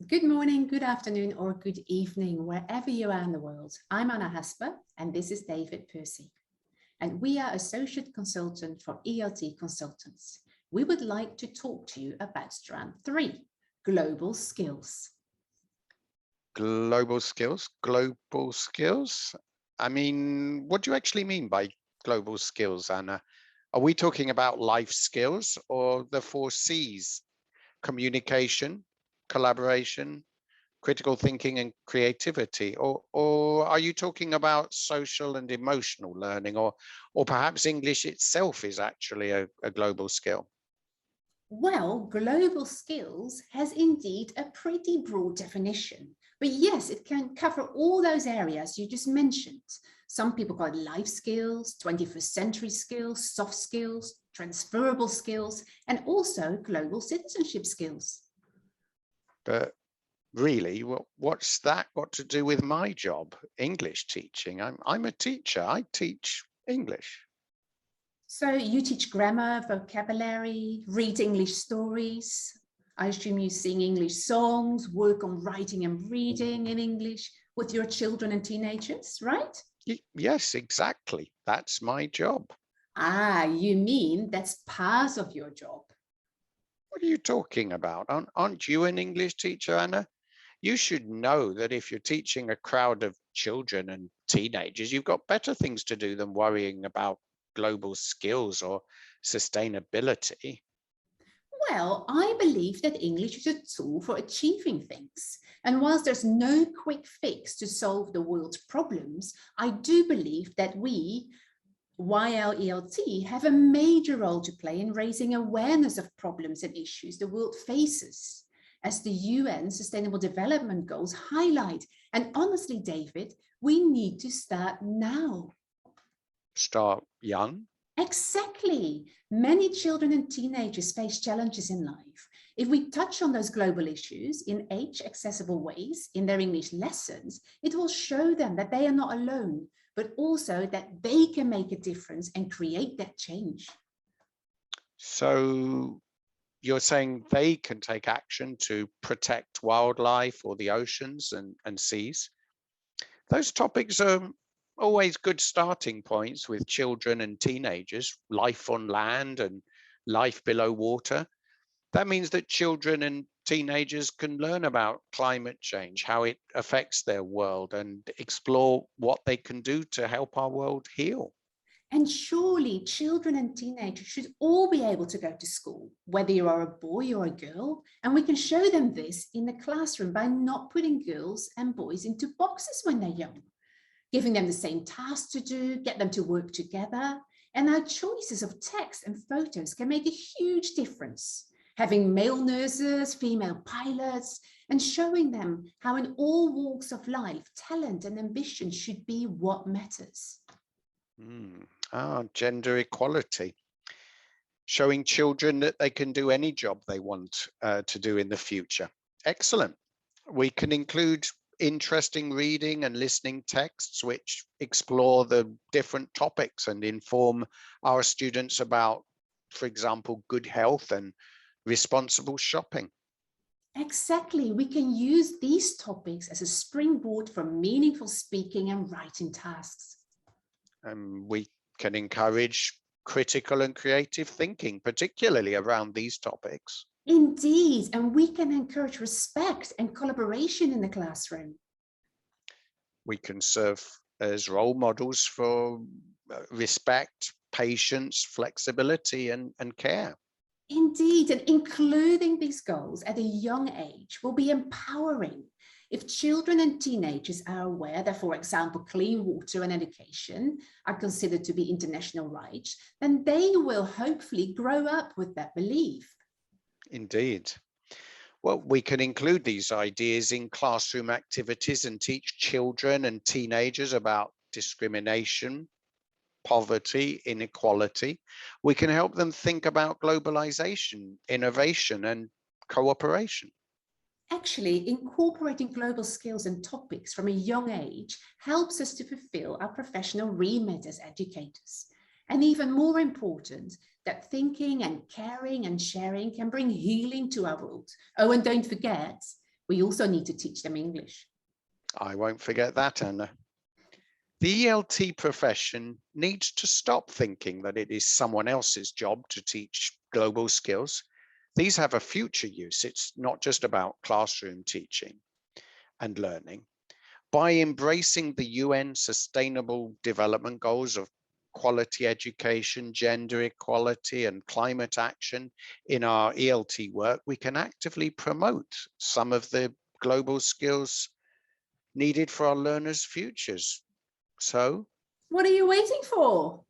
Good morning, good afternoon, or good evening, wherever you are in the world. I'm Anna Hasper, and this is David Percy. And we are Associate Consultant for ELT Consultants. We would like to talk to you about Strand 3, Global Skills. Global skills? Global skills? I mean, what do you actually mean by global skills, Anna? Are we talking about life skills or the 4 Cs? Communication, collaboration, critical thinking and creativity, or are you talking about social and emotional learning, or perhaps English itself is actually a global skill? Well, global skills has indeed a pretty broad definition, but yes, it can cover all those areas you just mentioned. Some people call it life skills, 21st century skills, soft skills, transferable skills, and also global citizenship skills. But really, what's that got to do with my job, English teaching? I'm a teacher. I teach English. So you teach grammar, vocabulary, read English stories. I assume you sing English songs, work on writing and reading in English with your children and teenagers, right? Yes, exactly. That's my job. Ah, you mean that's part of your job. What are you talking about? Aren't you an English teacher, Anna? You should know that if you're teaching a crowd of children and teenagers, you've got better things to do than worrying about global skills or sustainability. Well, I believe that English is a tool for achieving things. And whilst there's no quick fix to solve the world's problems, I do believe that we, YLELT, have a major role to play in raising awareness of problems and issues the world faces, as the UN Sustainable Development Goals highlight. And honestly, David, we need to start now. Start young. Exactly. Many children and teenagers face challenges in life. If we touch on those global issues in age-accessible ways in their English lessons, it will show them that they are not alone, but also that they can make a difference and create that change. So you're saying they can take action to protect wildlife or the oceans and seas. Those topics are always good starting points with children and teenagers, life on land and life below water. That means that children and teenagers can learn about climate change, how it affects their world, and explore what they can do to help our world heal. And surely children and teenagers should all be able to go to school, whether you are a boy or a girl, and we can show them this in the classroom by not putting girls and boys into boxes when they're young, giving them the same tasks to do, get them to work together. And our choices of text and photos can make a huge difference. Having male nurses, female pilots, and showing them how in all walks of life, talent and ambition should be what matters. Gender equality. Showing children that they can do any job they want to do in the future. Excellent. We can include interesting reading and listening texts which explore the different topics and inform our students about, for example, good health and responsible shopping. Exactly. We can use these topics as a springboard for meaningful speaking and writing tasks. And we can encourage critical and creative thinking, particularly around these topics. Indeed, and we can encourage respect and collaboration in the classroom. We can serve as role models for respect, patience, flexibility, and care. Indeed, and including these goals at a young age will be empowering. If children and teenagers are aware that, for example, clean water and education are considered to be international rights, then they will hopefully grow up with that belief. Indeed. Well, we can include these ideas in classroom activities and teach children and teenagers about discrimination, poverty, inequality. We can help them think about globalization, innovation, and cooperation. Actually, incorporating global skills and topics from a young age helps us to fulfill our professional remit as educators. And even more important, that thinking and caring and sharing can bring healing to our world. Oh, and don't forget, We also need to teach them English. I won't forget that, Anna. The ELT profession needs to stop thinking that it is someone else's job to teach global skills. These have a future use. It's not just about classroom teaching and learning. By embracing the UN Sustainable Development Goals of quality education, gender equality, and climate action in our ELT work, we can actively promote some of the global skills needed for our learners' futures. So, What are you waiting for?